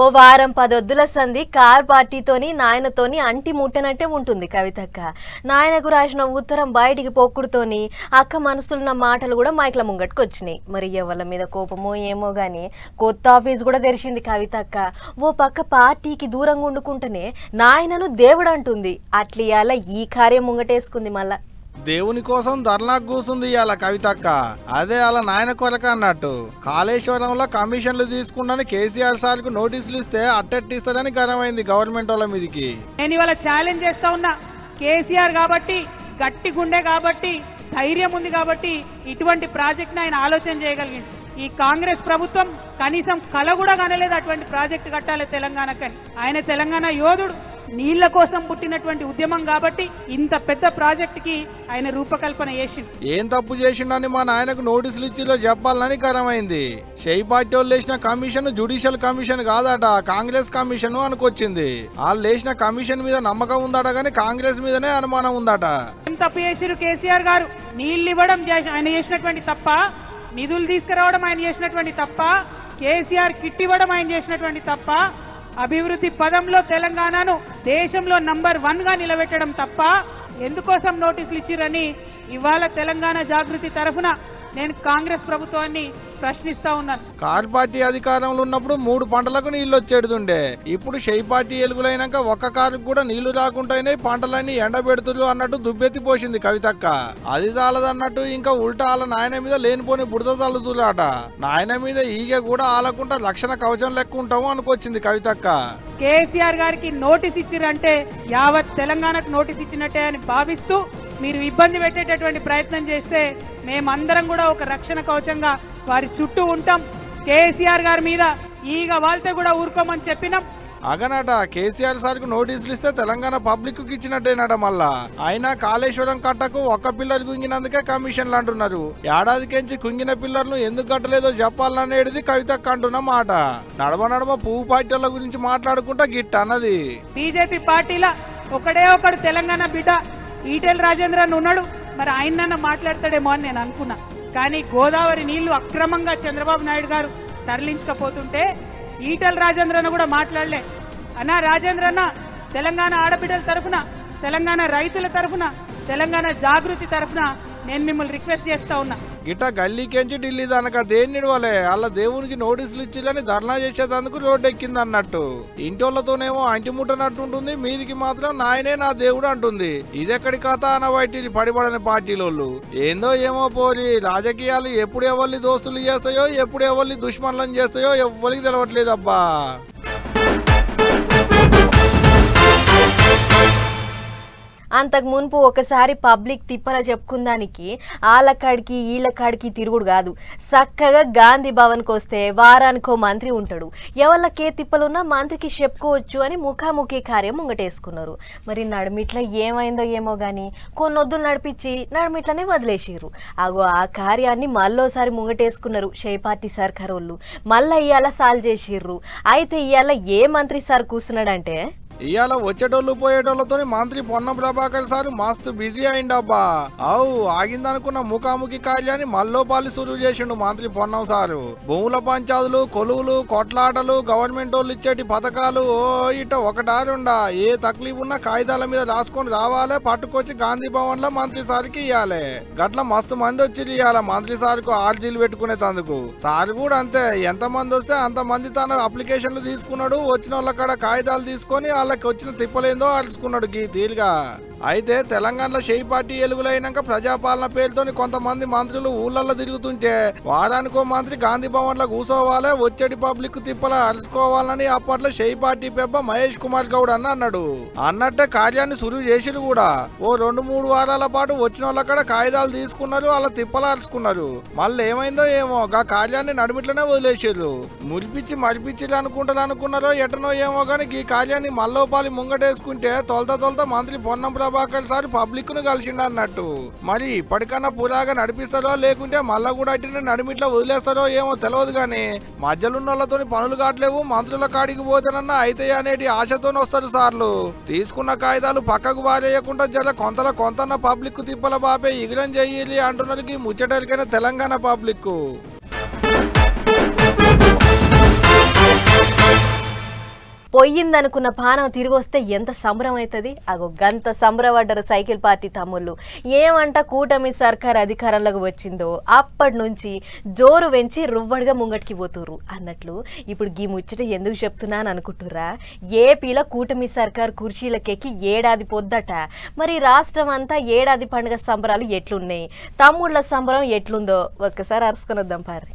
ఓ వారం 10 ఒద్దుల సంధి కార్ పార్టీతోని నాయనతోని అంటి ముట్టనట్టే ఉంటుంది కవితక్క. నాయనకు రాసిన ఉత్తరం బయటికి పొక్కుడుతోని అక్క మనసులున్న మాటలు కూడా మైక్ల ముంగట్టుకు వచ్చినాయి. మరి ఎవరి మీద కోపమో ఏమో గానీ కొత్త ఆఫీస్ కూడా తెరిచింది కవితక్క. ఓ పక్క పార్టీకి దూరంగా ఉండుకుంటేనే నాయనను దేవుడు అంటుంది. అట్లియాల ఈ కార్యం ముంగటేసుకుంది. మళ్ళా దేవుని కోసం ధర్నాకు కూసుంది ఇవాళ కవితక్క. అదే అలా నాయన కొరక అన్నట్టు కాళేశ్వరంలో కమిషన్లు తీసుకుంటాని కేసీఆర్ సార్ కు నోటీసులు ఇస్తే అట్టెట్టిస్తారని గర్వమైంది గవర్నమెంట్ వాళ్ళ మీదకి. నేను ఇవాళ ఛాలెంజ్ చేస్తా ఉన్నా, కేసీఆర్ కాబట్టి గట్టి గుండె కాబట్టి ధైర్యం ఉంది కాబట్టి ఇటువంటి ప్రాజెక్ట్ ఆయన ఆలోచన చేయగలిగింది. ఈ కాంగ్రెస్ ప్రభుత్వం కనీసం కల కూడా కనలేదు అటువంటి ప్రాజెక్టు కట్టాలి తెలంగాణకని. ఆయన తెలంగాణ యోధుడు, నీళ్ల కోసం పుట్టినటువంటి ఉద్యమం కాబట్టి ఇంత పెద్ద ప్రాజెక్టుకి ఆయన రూపకల్పన చేసింది. ఏం తప్పు చేసిండని మా నాయనకు నోటీసులు ఇచ్చిలో చెప్పాలని కరమైంది. షెయి పార్టీ వాళ్ళు వేసిన కమిషన్ జ్యుడిషియల్ కమిషన్ కాదట, కాంగ్రెస్ కమిషన్ అనుకొచ్చింది. వాళ్ళు వేసిన కమిషన్ మీద నమ్మకం ఉందట గానీ కాంగ్రెస్ మీదనే అనుమానం ఉందట. ఏం తప్పు చేసిరు కేసీఆర్ గారు? నీళ్లు ఇవ్వడం ఆయన చేసినటువంటి తప్ప, నిధులు తీసుకురావడం ఆయన చేసినటువంటి తప్ప, కేసీఆర్ కిట్ ఇవ్వడం ఆయన చేసినటువంటి తప్ప, అభివృద్ధి పదంలో తెలంగాణను దేశంలో నంబర్ 1 గా నిలబెట్టడం తప్ప ఎందుకోసం నోటీసులు ఇచ్చిరని ఇవాళ తెలంగాణ జాగృతి తరఫున నేను కాంగ్రెస్ ప్రభుత్వాన్ని ప్రశ్నిస్తా ఉన్నాను. కార్ పార్టీ అధికారంలో ఉన్నప్పుడు 3 పంటలకు నీళ్లు వచ్చేడుతుండే. ఇప్పుడు షెయి పార్టీ ఎలుగులైనాక ఒక్క కారుకు కూడా నీళ్లు రాకుండానే పంటలన్నీ ఎండబెడుతులు అన్నట్టు దుబ్బెత్తి పోసింది కవితక్క. అది చాలదన్నట్టు ఇంకా ఉల్టా వాళ్ళ నాయన మీద లేనిపోని బుడద చల్లుతులాట. నాయన మీద ఈగ కూడా ఆలకుండా రక్షణ కవచం లెక్క ఉంటాము అనుకొచ్చింది కవితక్క. కేసీఆర్ గారికి నోటీస్ ఇచ్చిరంటే యావత్ తెలంగాణకు నోటీస్ ఇచ్చినట్టే అని భావిస్తూ మీరు ఇబ్బంది పెట్టేటటువంటి ప్రయత్నం చేస్తే మేమందరం కూడా ఒక రక్షణ కవచంగా వారి చుట్టూ ఉంటాం. కేసీఆర్ గారి మీద ఈగ వాళ్తే కూడా ఊరుకోమని చెప్పినాం. అగనట కేసీఆర్ సార్ కు నోటీసులు ఇస్తే తెలంగాణ పబ్లిక్ కు ఇచ్చినట్టేనట. మళ్ళా అయినా కాళేశ్వరం కట్టకు ఒక్క పిల్లర్ కుంగినందుకే కమిషన్లు అంటున్నారు. ఏడాదికెంచి కుంగిన పిల్లర్లు ఎందుకు కట్టలేదో చెప్పాలనేది కవితక్క అంటున్న మాట. నడమ పువ్వు పార్టీల గురించి మాట్లాడుకుంటా గిట్ట అన్నది. బీజేపీ పార్టీల ఒకడే ఒకడు తెలంగాణ బిడ్డ ఈటెల రాజేంద్రన్ ఉన్నాడు. మరి ఆయనన్నా మాట్లాడతాడేమో అని నేను అనుకున్నా. కానీ గోదావరి నీళ్లు అక్రమంగా చంద్రబాబు నాయుడు గారు తరలించకపోతుంటే ఈటెల రాజేంద్రన్న కూడా మాట్లాడలే. అన్నా రాజేంద్రన్న, తెలంగాణ ఆడబిడ్డల తరఫున, తెలంగాణ రైతుల తరఫున, తెలంగాణ జాగృతి తరఫున నేను మిమ్మల్ని రిక్వెస్ట్ చేస్తా ఉన్నా. గిట్ట గల్లీకెంచి ఢిల్లీ దానక దేన్ని నిడవలే వాళ్ళ దేవునికి నోటీసులు ఇచ్చిలని ధర్నా చేసేందుకు రోడ్డు ఎక్కింది అన్నట్టు. ఇంటోళ్లతోనేమో అంటిముట్టనట్టు ఉంటుంది, మీదికి మాత్రం నాయనే నా దేవుడు అంటుంది. ఇదెక్కడి కథ అనబట్టి పడిపడని పార్టీలోళ్ళు. ఏందో ఏమో పోలి రాజకీయాలు ఎప్పుడు ఎవరిని దోస్తులు చేస్తాయో ఎప్పుడు ఎవరిని దుష్మన్లను చేస్తాయో ఎవరికి తెలవట్లేదు అబ్బా. అంతకు మున్పు ఒకసారి పబ్లిక్ తిప్పల చెప్పుకుందానికి ఆలకాడికి ఈలకాడికి తిరుగుడు కాదు. చక్కగా గాంధీ భవన్కి వస్తే వారానికో మంత్రి ఉంటాడు. ఎవళ్ళకే తిప్పలున్నా మంత్రికి చెప్పుకోవచ్చు అని ముఖాముఖి కార్యం ముంగటేసుకున్నారు. మరి నడుమిట్ల ఏమైందో ఏమో గానీ కొన్నొద్దులు నడిపించి నడుమిట్లనే వదిలేసిర్రు. అగో ఆ కార్యాన్ని మళ్ళోసారి ముంగటేసుకున్నారు షెయి పార్టీ సర్కార్ వాళ్ళు. మళ్ళా ఇవాళ సాల్వ్ చేసిర్రు. అయితే ఇవాళ ఏ మంత్రి సార్ కూర్చున్నాడంటే ఇవాళ వచ్చేటోళ్ళు పోయేటోళ్లతో మంత్రి పొన్నం ప్రభాకర్ సార్ మస్తు బిజీ అయిండబ్బా. అవు ఆగిందనుకున్న ముఖాముఖి కార్యాన్ని మల్లోపాలి సురువు చేసిండు మంత్రి పొన్నం సారు. భూముల పంచాదులు, కొలువులు, కొట్లాటలు, గవర్నమెంట్ వాళ్ళు ఇచ్చేటి పథకాలు ఓ ఇట ఒకటారుండా. ఏ తక్లీఫ్ ఉన్నా కాగితాల మీద రాసుకొని రావాలే, పట్టుకొచ్చి గాంధీ భవన్ లో మంత్రి సార్కి ఇవ్వాలి. గట్ల మస్తు మంది వచ్చి ఇవ్వాలి మంత్రి సార్కు ఆర్జీలు పెట్టుకునే తందుకు. సార్ కూడా అంతే, ఎంత మంది వస్తే అంత మంది తన అప్లికేషన్లు తీసుకున్నాడు. వచ్చిన వాళ్ళ కాడ కాగితాలు తీసుకొని వాళ్ళకి వచ్చిన తిప్పలేందో అరుచుకున్నాడు గీ తీరుగా. అయితే తెలంగాణలో షెయి పార్టీ ఎలుగులైనాక ప్రజాపాలన పేరుతోని కొంతమంది మంత్రులు ఊళ్ళల్లో తిరుగుతుంటే వారానికో మంత్రి గాంధీ భవన్ లో కూసోవాలి, వచ్చేటి పబ్లిక్ తిప్పల అరుచుకోవాలని అప్పట్లో షెయి పార్టీ పెబ్బ మహేష్ కుమార్ గౌడ్ అన్నాడు. అన్నట్టే కార్యాన్ని సురువు చేసిరు కూడా. ఓ 2-3 వారాల పాటు వచ్చిన వాళ్ళ కాడ కాగితాలు తీసుకున్నారు, వాళ్ళ తిప్పల అరుచుకున్నారు. మళ్ళీ ఏమైందో ఏమో గా కార్యాన్ని నడుమిట్లనే వదిలేసారు. మురిపిచ్చి మరిపిచ్చిలు అనుకున్నారో ఎటనో ఏమో గానీ ఈ కార్యాన్ని మల్లోపాలి ముంగటేసుకుంటే తొలత మంత్రి పొన్నం ప్రభాకర్ సార్ పబ్లిక్ ను కలిసిండు అన్నట్టు. మరి ఇప్పటికన్నా పురాగా నడిపిస్తారో లేకుంటే మళ్ళా కూడా అట్టిన నడిమిట్లా వదిలేస్తారో ఏమో తెలియదు గానీ మధ్యలున్నోళ్లతో పనులు కావట్లేవు, మంత్రుల కాడికి పోతేనన్నా అయితే అనేటి ఆశతో వస్తారు సార్లు. తీసుకున్న కాగితాలు పక్కకు బారేయకుండా జర కొంతన్న పబ్లిక్ తిప్పల బాపే ఇగిరం చెయ్యాలి అంటున్నారు ముచ్చటరికైన తెలంగాణ పబ్లిక్. పోయిందనుకున్న పానం తిరిగి వస్తే ఎంత సంబరం అవుతుంది. అగో గంత సంబరపడ్డారు సైకిల్ పార్టీ తమ్ముళ్ళు. ఏమంట కూటమి సర్కార్ అధికారంలోకి వచ్చిందో అప్పటి నుంచి జోరు వెంచి రువ్వడిగా ముంగటికి పోతుర్రు అన్నట్లు ఇప్పుడు గీ ముచ్చట ఎందుకు చెప్తున్నాను అనుకుంటుర్రా? ఏపీలో కూటమి సర్కార్ కుర్చీలకెక్కి ఏడాది పొద్దట. మరి రాష్ట్రం అంతా ఏడాది పండుగ సంబరాలు ఎట్లున్నాయి, తమ్ముళ్ళ సంబరం ఎట్లుందో ఒక్కసారి అరుసుకొని వద్దాం పారి.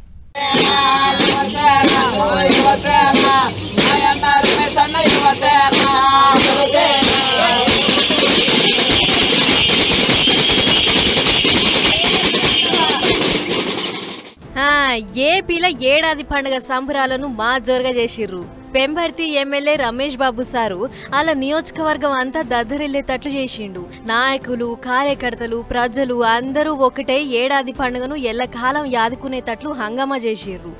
ఏపీలో ఏడాది పండుగ సంబరాలను మా జోరుగా చేసిర్రు. పెంబర్తి ఎమ్మెల్యే రమేష్ బాబు సారు అలా నియోజకవర్గం అంతా దద్దరిల్లేటట్లు చేసిండు. నాయకులు, కార్యకర్తలు, ప్రజలు అందరూ ఒకటే ఏడాది పండుగను ఎల్లకాలం యాదుకునేటట్లు హంగామా చేసిర్రు.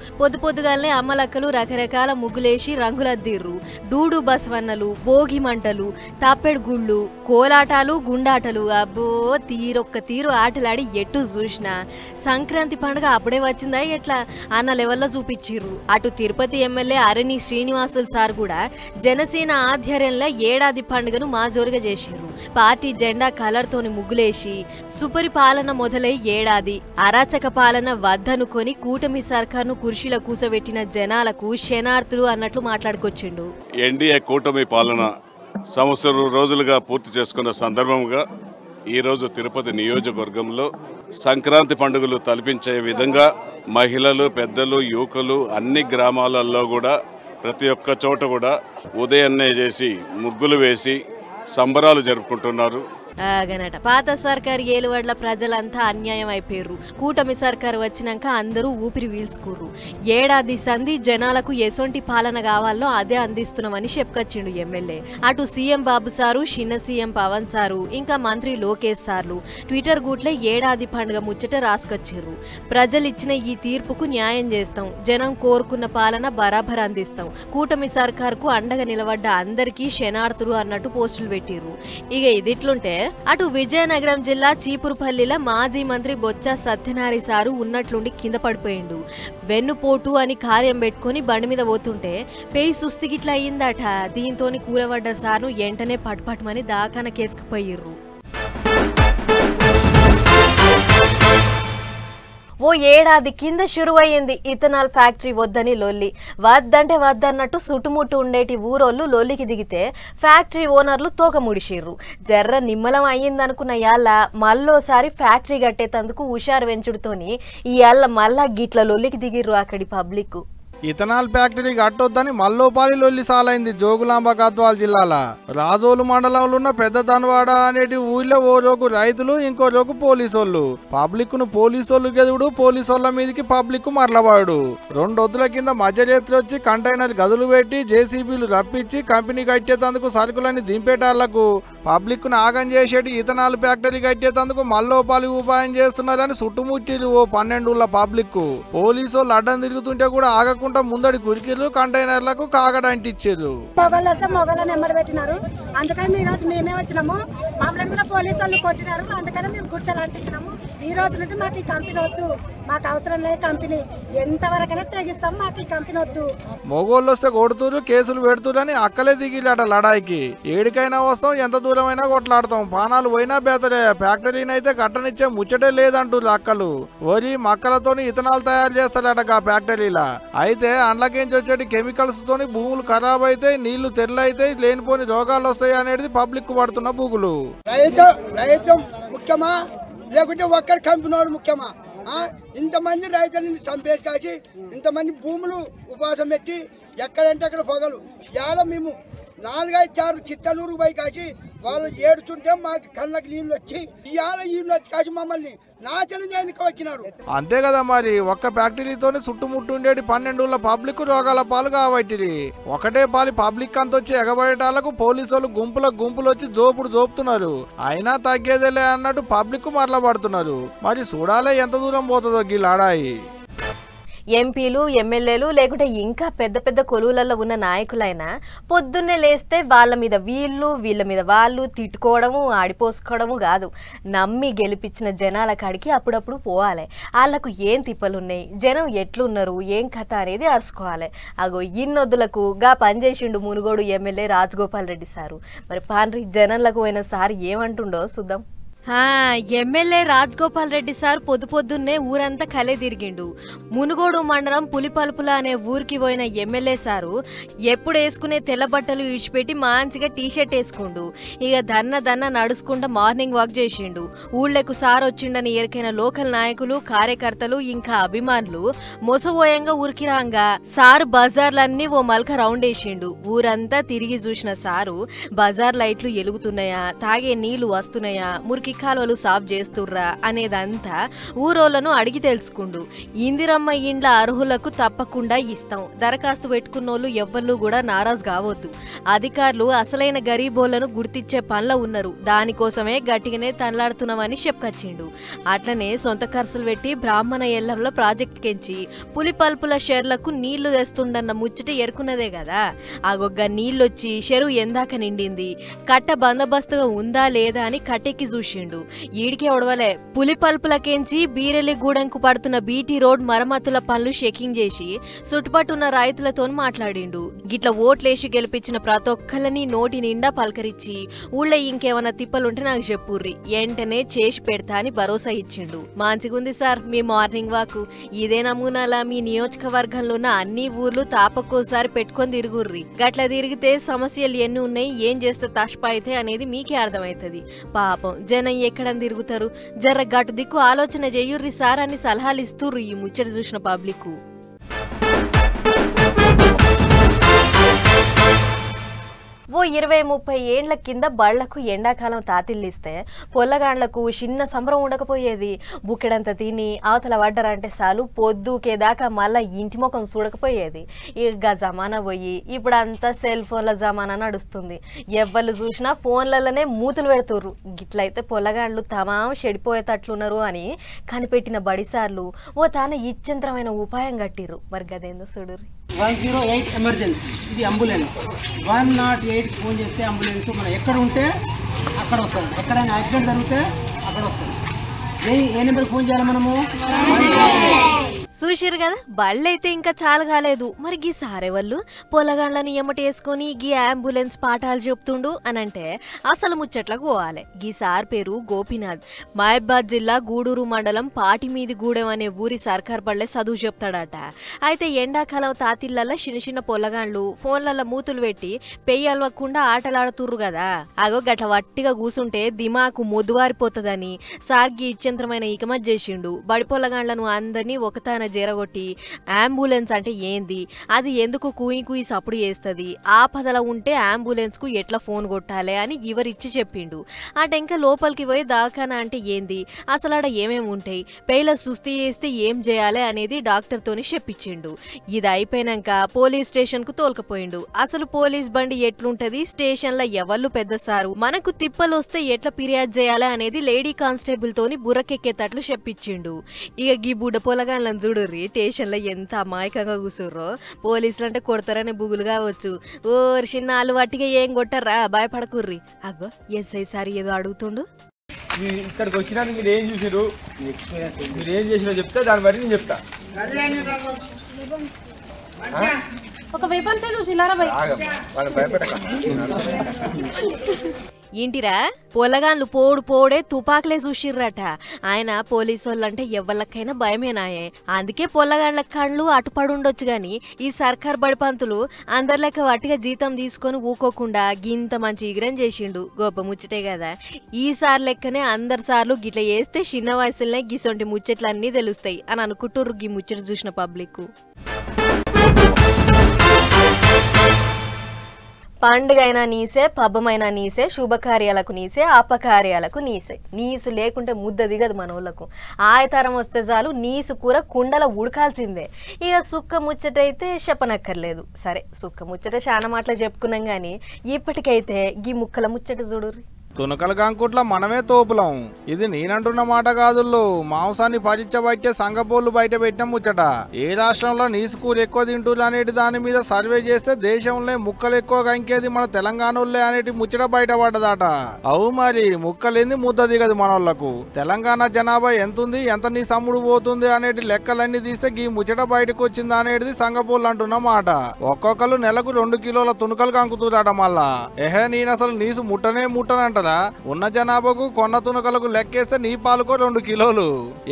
పొద్దుగాలనే అమ్మలక్కలు రకరకాల ముగ్గులేసి రంగులద్దిర్రు. డూడు బసవన్నలు, భోగి మంటలు, తప్పెడు గుళ్ళు, కోలాటాలు, గుండాటలు, అబ్బో తీరొక్క తీరు ఆటలాడి ఎటు చూసినా సంక్రాంతి పండుగ అప్పుడే వచ్చిందా ఎట్లా అన్న లెవెల్లో చూపించిర్రు. అటు తిరుపతి ఎమ్మెల్యే అరణి శ్రీనివాసులు సార్ కూడా జనసేన ఆధ్వర్యంలో ఏడాది పండుగను మా జోరుగా చేసిర్రు. పార్టీ జెండా కలర్ తోని ముగ్గులేసి సుపరిపాలన మొదలై ఏడాది అరాచక పాలన వద్దనుకొని కూటమి సర్కార్ను కుర్చీలో కూసబెట్టిన జనాలకు శనార్థులు అన్నట్లు మాట్లాడుకొచ్చిండు. ఎన్డీఏ కూటమి పాలన సంవత్సరం రోజులుగా పూర్తి చేసుకున్న సందర్భంగా ఈరోజు తిరుపతి నియోజకవర్గంలో సంక్రాంతి పండుగలు తలపించే విధంగా మహిళలు, పెద్దలు, యువకులు అన్ని గ్రామాలలో కూడా ప్రతి ఒక్క చోట కూడా ఉదయాన్నే చేసి ముగ్గులు వేసి సంబరాలు జరుపుకుంటున్నారు. గనట పాత సర్కారు ఏలువడ్ల ప్రజలంతా అన్యాయం అయిపోయారు. కూటమి సర్కారు వచ్చినాక అందరూ ఊపిరి వీల్చుకుర్రు. ఏడాది సంధి జనాలకు ఎసొంటి పాలన కావాలో అదే అందిస్తున్నామని చెప్పుకొచ్చిండు ఎమ్మెల్యే. అటు సీఎం బాబు సారు, చిన్న సీఎం పవన్ సారు, ఇంకా మంత్రి లోకేష్ సార్లు ట్విట్టర్ గూట్లే ఏడాది పండుగ ముచ్చట రాసుకొచ్చిర్రు. ప్రజలు ఇచ్చిన ఈ తీర్పుకు న్యాయం చేస్తాం, జనం కోరుకున్న పాలన బరాబర్ అందిస్తాం, కూటమి సర్కారుకు అండగా నిలబడ్డ అందరికీ శనార్థులు అన్నట్టు పోస్టులు పెట్టిర్రు. ఇక ఇదిట్లుంటే అటు విజయనగరం జిల్లా చీపురుపల్లిలో మాజీ మంత్రి బొత్స సత్యనారాయణ సారు ఉన్నట్లుండి కింద పడిపోయిండు. వెన్నుపోటు అని కార్యం పెట్టుకుని బండి మీద పోతుంటే పేయి సుస్తిగిట్లా అయ్యిందట. దీంతోని కూరబడ్డ సార్ను వెంటనే పట్టుపట్టమని దాకాన కేసుకుపోయిర్రు. ఓ ఏడాది కింద షురువయ్యింది ఇథనాల్ ఫ్యాక్టరీ వద్దని లొల్లి. వద్దంటే వద్దన్నట్టు చుట్టుముట్టు ఉండేటి ఊరోళ్ళు లొల్లికి దిగితే ఫ్యాక్టరీ ఓనర్లు తోక ముడిసిర్రు. జర్ర నిమ్మలం అయ్యిందనుకున్న యాళ్ళ మళ్ళోసారి ఫ్యాక్టరీ కట్టేతందుకు హుషారు వెంచుడుతోని ఈ యాళ్ళ మళ్ళా గిట్ల లొల్లికి దిగిర్రు అక్కడి పబ్లిక్. ఇథనాల్ ఫ్యాక్టరీ కట్టొద్దని మల్లోపాలి లొల్లి సాలైంది జోగులాంబ గద్వాల జిల్లాల రాజోలు మండలంలో ఉన్న పెద్ద ధన్వాడ అనేటి ఊళ్ళో ఓ రోజు రైతులు, ఇంకో రోజు పోలీసోళ్ళు. పబ్లిక్ ను పోలీసోళ్ళు గెదుడు, పోలీసోళ్ళ మీదకి పబ్లిక్ మరలవాడు. 2 రోజుల కింద మధ్యరేత్రి వచ్చి కంటైనర్ గదులు పెట్టి జేసీబీలు రప్పించి కంపెనీ కట్టేందుకు సరుకులని దింపేటాళ్లకు పబ్లిక్ ను ఆగం చేసేటి ఇథనాల్ ఫ్యాక్టరీ కట్టేందుకు మల్లోపాలి ఉపాయం చేస్తున్నారని చుట్టుముట్టిరు ఓ 12 ఊళ్ళ పబ్లిక్. పోలీసోళ్ళు అడ్డం తిరుగుతుంటే కూడా ఆగకుండా ముందడి కురికిర్రు, కంటైనర్లకు కాగడంటిచ్చారు. మొగళ్ళు వస్తే మొగళ్ళ నెంబర్ పెట్టినారు. అందుకని ఈ రోజు మేమే వచ్చినాము. మమ్మల్ని కూడా పోలీసు వాళ్ళు కొట్టినారు. అందుకని మేము గుడిసెలు అంటించినాము. ఈ రోజు నుండి మాకు ఈ కంపెనీ వద్దు, మాకు అవసరం లేదు కంపెనీ, ఎంతవరకైనా తెగిస్తాం, మాకు ఈ కంపెనీ వద్దు. మొగోళ్ళు వస్తే కొడుతురు, కేసులు పెడుతురు అని అక్కలే దిగిలాట లడాయికి. ఏడికైనా వస్తాం, ఎంత దూరమైనా కొట్లాడతాం, పానాలు పోయినా బేతరే, ఫ్యాక్టరీనైతే కట్టనిచ్చే ముచ్చటే లేదంటారు అక్కలు. వరి మక్కలతోని ఇథనాల్ తయారు చేస్తారట ఆ ఫ్యాక్టరీలా. అయితే అండ్లకేంచి వచ్చేటి కెమికల్స్ తోని భూములు ఖరాబ్ అయితే, నీళ్లు తెరలైతే, లేనిపోని రోగాలు వస్తాయి అనేది పబ్లిక్ పడుతున్న బూగులు. రైతు ముఖ్యమా లేకుంటే ఒక్కరి కంపెనీ ముఖ్యమా? ఇంతమంది రైతులని చంపేసి కాచి ఇంతమంది భూములు ఉపవాసం పెట్టి ఎక్కడంటే అక్కడ పొగలు ఏడ మేము 4-5 చిత్తలూరు పోయి కాచి వాళ్ళు ఏడుతుంటే మాకు కళ్ళకి నీళ్ళు వచ్చి ఇవాళ నీళ్ళు వచ్చి కాచి మమ్మల్ని నాశనం చేయడానికి వచ్చినారు. అంతే కదా మరి, ఒక్క ఫ్యాక్టరీతోనే చుట్టుముట్టు ఉండేటి 12 ఊళ్ళ పబ్లిక్ రోగాల పాలు కాబట్టి ఒకటే పాలి పబ్లిక్ అంత వచ్చి ఎగబడేటాలకు పోలీసులు గుంపులు వచ్చి జోపుతున్నారు. అయినా తగ్గేదేలే అన్నట్టు పబ్లిక్ మరల పడుతున్నారు. మరి చూడాలే ఎంత దూరం పోతుందో గీ లాడాయి. ఎంపీలు ఎమ్మెల్యేలు లేకుంటే ఇంకా పెద్ద పెద్ద కొలువులలో ఉన్న నాయకులైనా పొద్దున్నే లేస్తే వాళ్ళ మీద వీళ్ళ మీద వాళ్ళు తిట్టుకోవడము ఆడిపోసుకోవడము కాదు, నమ్మి గెలిపించిన జనాల కాడికి అప్పుడప్పుడు పోవాలి. వాళ్ళకు ఏం తిప్పలున్నాయి, జనం ఎట్లున్నారు, ఏం కథ అనేది అరుచుకోవాలి. అగో ఇన్నొద్దులకు గా పనిచేసిండు మునుగోడు ఎమ్మెల్యే రాజగోపాల్ రెడ్డి సారు. మరి పాన్రి జనంలకు పోయిన సార్ ఏమంటుండో చూద్దాం. ఎమ్మెల్యే రాజగోపాల్ రెడ్డి సార్ పొద్దున్నే ఊరంతా కలే తిరిగిండు. మునుగోడు మండలం పులిపల్పుల అనే ఊరికి పోయిన ఎమ్మెల్యే సారు ఎప్పుడు వేసుకునే తెల్ల బట్టలు ఇడిచిపెట్టి మంచిగా టీషర్ట్ వేసుకుండు. ఇక దన్న నడుచుకుంటా మార్నింగ్ వాక్ చేసిండు. ఊళ్ళకు సార్ వచ్చిండని ఎరికైన లోకల్ నాయకులు కార్యకర్తలు ఇంకా అభిమానులు మొసబోయంగా ఉరికిరాంగా సారు బజార్లన్నీ ఓ మల్క రౌండ్ వేసిండు. ఊరంతా తిరిగి చూసిన సారు బజార్ లైట్లు ఎలుగుతున్నాయా, తాగే నీళ్లు వస్తున్నాయా, మురికి కాలువలు సాఫ్ చేస్తుర్రా అనేదంతా ఊరోళ్లను అడిగి తెలుసుకుండు. ఇందిరమ్మ ఇండ్ల అర్హులకు తప్పకుండా ఇస్తాం, దరఖాస్తు పెట్టుకున్నోళ్ళు ఎవ్వళ్ళు కూడా నారాజు కావద్దు, అధికారులు అసలైన గరీబోళ్లను గుర్తించే పనిలో ఉన్నారు, దానికోసమే గట్టిగానే తనలాడుతున్నామని చెప్పుకొచ్చిండు. అట్లనే సొంత ఖర్చులు పెట్టి బ్రాహ్మణ ఎల్లంలో ప్రాజెక్ట్ కెంచి పులిపల్పుల షెర్లకు నీళ్లు తెస్తుండన్న ముచ్చట ఎరుకున్నదే కదా. ఆగొగ్గ నీళ్ళొచ్చి చెరువు ఎందాక నిండింది, కట్ట బందోబస్తుగా ఉందా లేదా అని కట్టెక్కి చూసిండు. ఈడికే ఒడవలే, పులిపల్పులకెంచి బీరెల్లిగూడెంకు పడుతున్న బీటీ రోడ్ మరమ్మతుల పనులు చెకింగ్ చేసి చుట్టుపట్టున్న రైతులతో మాట్లాడిండు. గిట్ల ఓట్లేసి గెలిపించిన ప్రతి ఒక్కళ్ళని నోటి నిండా పలకరించి ఊళ్ళో ఇంకేమన్నా తిప్పలుంటే నాకు చెప్పుర్రి, వెంటనే చేసి పెడతా అని భరోసా ఇచ్చిండు. మంచిగుంది సార్ మీ మార్నింగ్ వాక్. ఇదే నమూనాలా మీ నియోజకవర్గంలో ఉన్న అన్ని ఊర్లు తాపకోసారి పెట్టుకొని తిరుగుర్రి. గట్ల తిరిగితే సమస్యలు ఎన్ని ఉన్నాయి, ఏం చేస్తే తష్ప అయితే అనేది మీకే అర్థమవుతుంది. పాపం జనం ఎక్కడ తిరుగుతారు, జర్ర గటు దిక్కు ఆలోచన చేయుర్రి సార్ అని సలహాలు ఇస్తుర్రు ఈ ముచ్చట చూసిన పబ్లిక్. ఓ 20-30 ఏండ్ల కింద బళ్లకు ఎండాకాలం తాతిల్లిస్తే పొల్లగాండ్లకు చిన్న సంబరం ఉండకపోయేది. బుక్కెడంత తిని అవతల పడ్డరంటే చాలు పొద్దుకేదాకా మళ్ళా ఇంటి ముఖం చూడకపోయేది. ఇక జమానా పోయి ఇప్పుడు అంతా సెల్ ఫోన్ల జమానా నడుస్తుంది. ఎవ్వరు చూసినా ఫోన్లలోనే మూతులు పెడుతుర్రు. గిట్లయితే పొల్లగాండ్లు తమాం చెడిపోయేటట్లున్నారు అని కనిపెట్టిన బడిసార్లు ఓ తాను ఇచ్చంతరమైన ఉపాయం కట్టిర్రు. మరి గదేందో చూడుర్రి. 108 ఎమర్జెన్సీ, ఇది అంబులెన్స్. 108 ఫోన్ చేస్తే అంబులెన్స్ మనం ఎక్కడ ఉంటే అక్కడ వస్తుంది, ఎక్కడైనా యాక్సిడెంట్ జరిగితే అక్కడ వస్తుంది. ఏ నెంబర్ ఫోన్ చేయాలి మనము? చూసిరు కదా, బళ్ళైతే ఇంకా చాలా కాలేదు. మరి గీ సారే వాళ్ళు పొలగాండ్లను ఎమ్మటేసుకొని గీ అంబులెన్స్ పాఠాలు చెప్తుండు అనంటే అసలు ముచ్చట్లకు పోవాలి. గీ సార్ పేరు గోపీనాథ్. మహబాద్ జిల్లా గూడూరు మండలం పాటిమీది గూడెం అనే ఊరి సర్కార్ బళ్ళే చదువు చెప్తాడట. అయితే ఎండాకాలం తాతిళ్ళల్లో చిన్న పొలగాండ్లు ఫోన్లలో మూతులు పెట్టి పెయ్యి అలవకుండా ఆటలాడుతుర్రు కదా. అగో గట్ల వట్టిగా కూసుంటే దిమాకు మొద్దువారిపోతుందని సార్కి ఇచ్చంత్రమైన ఇకమత్ చేసిండు. బడి పొలగాండ్లను అందరినీ ఒకతాన జరగొట్టి అంబులెన్స్ అంటే ఏంది, అది ఎందుకు కూయి సప్పుడు చేస్తుంది, ఆపదల ఉంటే అంబులెన్స్ కు ఎట్లా ఫోన్ కొట్టాలి అని ఇవరిచ్చి చెప్పిండు. అటెంక లోపలికి పోయి దాకానా అంటే ఏంది, అసలు ఆడ ఏమేమి ఉంటాయి, పేల సుస్థి చేస్తే ఏం చేయాలి అనేది డాక్టర్ తోని చెప్పించిండు. ఇది అయిపోయినాక పోలీస్ స్టేషన్ కు తోలుకపోయిండు. అసలు పోలీస్ బండి ఎట్లుంటది, స్టేషన్ లో ఎవళ్ళు పెద్ద సారు, మనకు తిప్పలు వస్తే ఎట్లా ఫిర్యాదు చేయాలి అనేది లేడీ కానిస్టేబుల్ తోని బుర్రకెక్కేటట్లు చెప్పించిండు. ఇక గీ బుడ్డ పొలగాళ్ళని చూడుర్రి స్టేషన్ లో ఎంత అమాయకంగా కూర్చుర్రో. పోలీసులు అంటే కొడతారనే బుగులు కావచ్చు, ఓ చిన్న ఆలు వాటిగా ఏం కొట్టారా, భయపడకుర్రి. అగ్గో ఎస్ఐ సార్ ఏదో అడుగుతుండు. ఇక్కడికి వచ్చినాక మీరు ఏం చూసారు, మీరు ఏం చేసినా చెప్తే దాన్ని బట్టి నేను చెప్తా. ఒక వెపన్స్ చూసిలారా భయపెట్టక ఏంటిరా పొలగాన్లు పోడే తుపాకులే చూసిర్రట. ఆయన పోలీసోళ్ళంటే ఎవళ్ళకైనా భయమేనాయే. అందుకే పొల్లగాండ్ల కళ్ళు అటుపడుండొచ్చు గాని ఈ సర్కార్ బడిపంతులు అందరిలెక్క వాటిగా జీతం తీసుకొని ఊకోకుండా గింత మంచి ఇగ్రం చేసిండు. గొప్ప ముచ్చటే కదా. ఈసారి లెక్కనే అందరి సార్లు గిట్ల చేస్తే చిన్న వయసులోనే గిసొంటి ముచ్చట్లన్నీ తెలుస్తాయి అని అనుకుంటుర్రు గీ ముచ్చట చూసిన పబ్లిక్. పండుగైనా నీసే, పబ్బమైనా నీసే, శుభకార్యాలకు నీసే, అపకార్యాలకు నీసే. నీసు లేకుంటే ముద్ద దిగదు మనోళ్ళకు. ఆయతరం వస్తే చాలు నీసు కూర కుండల ఉడకాల్సిందే. ఇక సుక్క ముచ్చటైతే చెప్పనక్కర్లేదు. సరే సుక్క ముచ్చట చాలా మాటలు చెప్పుకున్నాం కానీ ఇప్పటికైతే గీ ముక్కల ముచ్చట చూడుర్రి. తునకల గంకుట్ల మనమే తోపులం. ఇది నేనంటున్న మాట కాదుల్లో, మాంసాన్ని పరీక్షబట్టే సంగపోళ్ళు బయట పెట్టిన ముచ్చట. ఏ రాష్ట్రంలో నీసుకూరు ఎక్కువ తింటులు అనేటి దాని మీద సర్వే చేస్తే దేశంలో ముక్కలు ఎక్కువ కంకేది మన తెలంగాణలో అనేటి ముచ్చట బయటపడ్డదట. అవు మరి ముక్కలేంది ముద్ద దిగదు మనోళ్లకు. తెలంగాణ జనాభా ఎంతుంది, ఎంత నీ సమ్ముడు పోతుంది అనేటి లెక్కలన్నీ తీస్తే ఈ ముచ్చట బయటకు వచ్చింది అనేది సంగపోళ్ళు అంటున్న మాట. ఒక్కొక్కరు నెలకు 2 కిలోల తునకలు కంకుతురాట. మళ్ళా నేను అసలు నీసు ముట్టనంటారా? ఉన్న జనాభాకు కొన్న తునకలకు లెక్కేస్తే నీ పాలుకో 2 కిలోలు.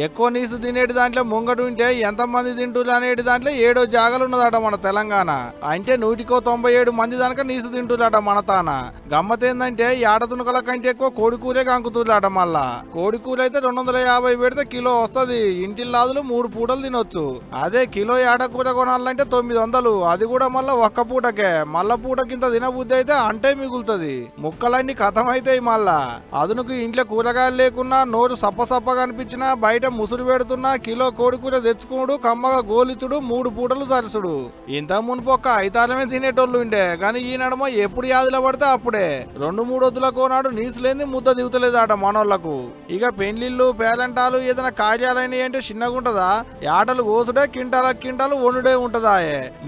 ఎక్కువ నీసు తినేటి దాంట్లో ముంగటు ఉంటే ఎంతమంది తింటులు అనేటి దాంట్లో 7 జాగాలు ఉన్నదట మన తెలంగాణ. అంటే 197 మంది దానిక నీసు తింటులాట మన తాన. గమ్మతేందంటే ఏడ తునకల కంటే ఎక్కువ కోడికూరే కంకుతులాట. మళ్ళా కోడికూర అయితే 250 పెడితే కిలో వస్తుంది. ఇంటిల్లాదులు 3 పూటలు తినొచ్చు. అదే కిలో ఏడకూర కొనాలంటే 900. అది కూడా మళ్ళా ఒక్క పూటకే. మళ్ళా పూటకింత తినబుద్ధి అయితే అంటే మిగులుతుంది. ముక్కలన్నీ కథమైతే మళ్ళా అదునుకు ఇంట్లో కూరగాయలు లేకున్నా, నోరు సప్పసప్పగా అనిపించినా, బయట ముసురు పెడుతున్నా కిలో కోడికూర తెచ్చుకున్నాడు, కమ్మగా గోలిచుడు, 3 పూటలు సరసుడు. ఇంత మునుపు ఒక్క ఐతారమే తినేటోళ్ళు ఉండే, కానీ ఈ నడమ ఎప్పుడు యాదిలో పడితే అప్పుడే 2-3 వద్దుల కోనాడు నీసులేంది ముద్ద దిగుతలేదట మనోళ్లకు. ఇక పెళ్లిళ్ళు పేరంటాలు ఏదైనా కార్యాలైన అంటే చిన్నగుంటదా? ఆటలు కోసుడే కింటాలు వండుడే ఉంటదా?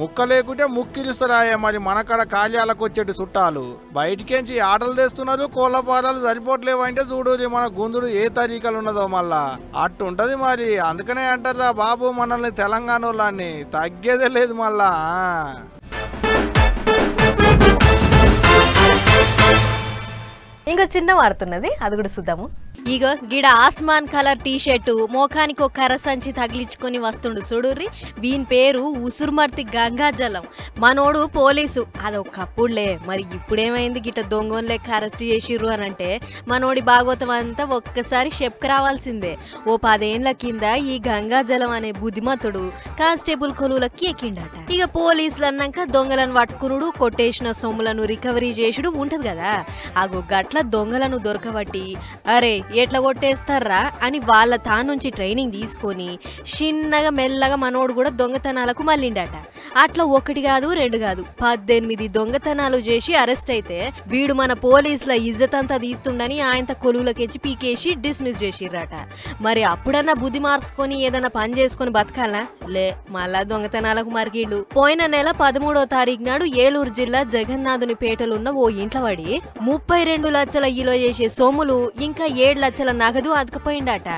ముక్క లేకుంటే ముక్కిలుస్తారాయే మరి మనకాడ కార్యాలకు వచ్చేటి చుట్టాలు. బయటికేంచి ఆటలు తెస్తున్నారు, కోళ్ళపారాలు సరిపోవట్లేవు అంటే చూడు మన గుందుడు ఏ తరీకలు ఉన్నదో. మళ్ళా అట్టుంటది మరి. అందుకనే అంటారా బాబు మనల్ని తెలంగాణ వాళ్ళని తగ్గేదే లేదు మళ్ళా. ఇంకో చిన్న వాడుతున్నది, అది కూడా చూద్దాము. ఇగో గిడ ఆస్మాన్ కలర్ టీషర్టు, మోకానికి ఒక కర్ర సంచి తగిలించుకొని వస్తుండు చూడుర్రి. వీని పేరు ఉసురుమర్తి గంగాజలం. మనోడు పోలీసు. అదొకప్పుడులే, మరి ఇప్పుడేమైంది గిట్ట దొంగోన్ లెక్క అరెస్ట్ చేసిర్రు అని అంటే మనోడి భాగవతం అంతా ఒక్కసారి చెప్పుకు రావాల్సిందే. ఓ 10 ఏళ్ల కింద ఈ గంగాజలం అనే బుద్ధిమతుడు కానిస్టేబుల్ కొలువులకి ఎక్కిండట. ఇక పోలీసులు అన్నాక దొంగలను పట్టుకునుడు, కొట్టేసిన సొమ్ములను రికవరీ చేసుడు ఉంటది కదా. ఆగో గట్ల దొంగలను దొరకబట్టి అరే ఎట్లా కొట్టేస్తారా అని వాళ్ళ తానుంచి ట్రైనింగ్ తీసుకొని చిన్నగా మెల్లగా మనోడు కూడా దొంగతనాలకు మళ్ళిండట. అట్లా 1 కాదు 2 కాదు 18 దొంగతనాలు చేసి అరెస్ట్ అయితే వీడు మన పోలీసుల ఇజ్జత్ అంతా తీస్తుండని ఆయన కొలువులకెచ్చి పీకేసి డిస్మిస్ చేసిర్రట. మరి అప్పుడన్నా బుద్ధి మార్చుకొని ఏదైనా పని చేసుకొని బతకాలా? లే, మళ్ళా దొంగతనాలకు మరిగిండు. పోయిన నెల 13వ తారీఖు నాడు ఏలూరు జిల్లా జగన్నాథుని పేటలున్న ఓ ఇంట్లో పడి 32 లక్షల ఇలో చేసే సొమ్ములు ఇంకా 7 లక్షల నగదు అతకపోయిండట.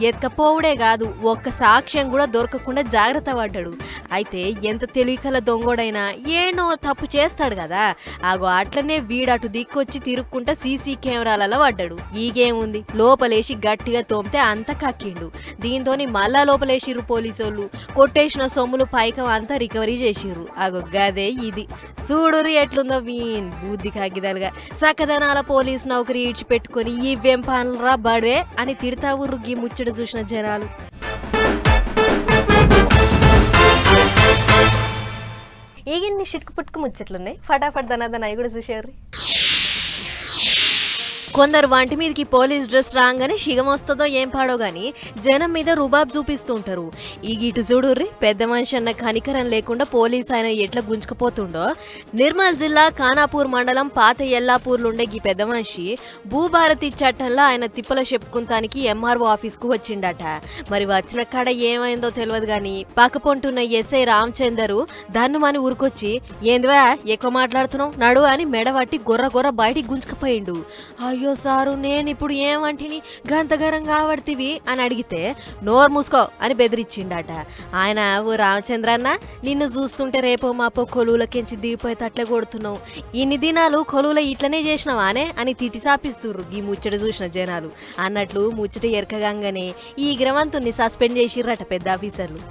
ఎతకపోవడే కాదు, ఒక్క సాక్ష్యం కూడా దొరకకుండా జాగ్రత్త పడ్డాడు. అయితే ఎంత తెలివికల దొంగోడైనా ఏనో తప్పు చేస్తాడు కదా. ఆగో అట్లనే వీడటు దిక్కొచ్చి తిరుక్కుంటా సీసీ కెమెరాలలో పడ్డాడు. ఈగేముంది, లోపలేసి గట్టిగా తోమితే అంత కక్కిండు. దీంతో మళ్ళా లోపలేసిర్రు పోలీసోళ్ళు. కొట్టేసిన సొమ్ములు పైకం అంతా రికవరీ చేసిర్రు. ఆగో గదే ఇది చూడురి ఎట్లుందో వీన్ బుద్ధి కాగిదాలుగా. సకదనాల పోలీసు నౌకరీ ఇడిచిపెట్టుకొని ఈ వెంపాన్రా బడే అని తిడతా ఊర్రు గీ ముచ్చట చూసిన జనాలు. ఈగిన్ని చిట్కు పుట్టుకు ముచ్చట్లున్నాయి. ఫటాఫట్ దనాదన అవి కూడా చూసేవారు. కొందరు వంటి మీదకి పోలీస్ డ్రెస్ రాగానే శిగం వస్తుందో ఏం పాడో గాని జనం మీద రుబాబ్ చూపిస్తుంటారు. ఈ గీటు చూడుర్రి, పెద్ద మనిషి అన్న కనికరం లేకుండా పోలీస్ ఆయన ఎట్లా గుంజుకుపోతుండో. నిర్మల్ జిల్లా ఖానాపూర్ మండలం పాత ఎల్లాపూర్లుండే ఈ పెద్ద మనిషి భూభారతి చట్టంలో ఆయన తిప్పల చెప్పుకుంటానికి ఎంఆర్ఓ ఆఫీస్కు వచ్చిండట. మరి వచ్చిన కాడ ఏమైందో తెలియదు గాని పక్కపొంటున్న ఎస్ఐ రామచందరు దన్నుమని ఊరుకొచ్చి ఏందివా ఎక్కువ మాట్లాడుతున్నావు నడు అని మెడవట్టి గొర్ర బయటికి గుంజుకుపోయిండు. అయ్యో సారు, నేను ఇప్పుడు ఏమంటిని గంతగరం కాబడుతీవి అని అడిగితే నోరు మూసుకో అని బెదిరించిండట. ఆయన ఓ రామచంద్రన్న, నిన్ను చూస్తుంటే రేపో మాపో కొలువులకెంచి దిగిపోయి తట్లే కొడుతున్నావు, ఇన్ని దినాలు కొలువుల ఇట్లనే చేసినావానే అని తిట్టి సాపిస్తుర్రు ఈ ముచ్చట చూసిన జనాలు. అన్నట్లు ముచ్చట ఎరకగానే ఈ గ్రవంతుని సస్పెండ్ చేసిర్రట పెద్ద ఆఫీసర్లు.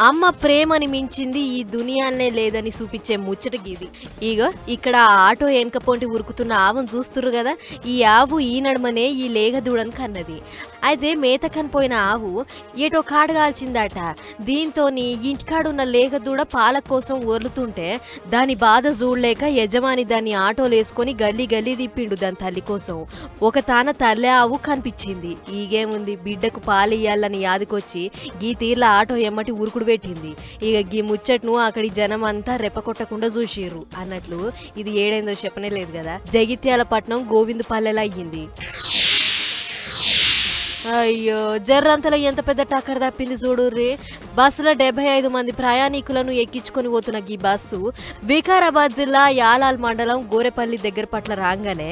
అమ్మ ప్రేమని మించింది ఈ దునియానే లేదని చూపించే ముచ్చటగిది. ఇగో ఇక్కడ ఆటో వెనక పొంటి ఉరుకుతున్న ఆవును చూస్తుర్రు కదా. ఈ ఆవు ఈ నడుమనే ఈ లేగ దూడని కన్నది. అయితే మేత కనిపోయిన ఆవు ఏటో కాడగాల్చిందట. దీంతో ఇంటికాడున్న లేగ దూడ పాల కోసం ఒర్లుతుంటే దాని బాధ చూడలేక యజమాని దాన్ని ఆటోలు వేసుకొని గల్లీ తిప్పిండు దాని తల్లి కోసం. ఒక తాన తల్లి ఆవు కనిపించింది. ఈగేముంది, బిడ్డకు పాలు ఇయ్యాలని యాదికొచ్చి గీ తీర్ల ఆటో ఎమ్మటి ఉరుకుడు పెట్టింది. ఇక గీ ముచ్చట్ను అక్కడి జనం అంతా రెప్పకొట్టకుండా చూసిర్రు. అన్నట్లు ఇది ఏడైందో చెప్పనే లేదు కదా. జగిత్యాల పట్నం గోవిందపల్లెలా అయ్యింది. అయ్యో జర్రంతలో ఎంత పెద్ద టక్కర్ తప్పింది చూడుర్రి. బస్సులో 75 మంది ప్రయాణికులను ఎక్కించుకొని పోతున్న ఈ బస్సు వికారాబాద్ జిల్లా యాలాల్ మండలం గోరెపల్లి దగ్గర పట్ల రాగానే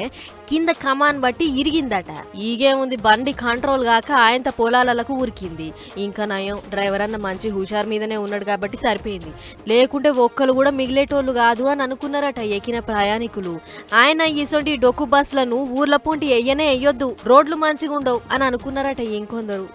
కింద కమాన్ బట్టి ఇరిగిందట. ఈగేముంది, బండి కంట్రోల్ కాక ఆయంత పొలాలకు ఉరికింది. ఇంకా నయం డ్రైవర్ అన్న మంచి హుషారు మీదనే ఉన్నాడు కాబట్టి సరిపోయింది. లేకుంటే ఒక్కరు కూడా మిగిలేటోళ్ళు కాదు అని అనుకున్నారట ఎక్కిన ప్రయాణికులు. ఆయన ఇసొంటి డొక్కు బస్సులను ఊర్ల పొంటి ఎయ్యనే ఎయ్యొద్దు, రోడ్లు మంచిగా ఉండవు అని అనుకున్నారట ఇంకొందరు.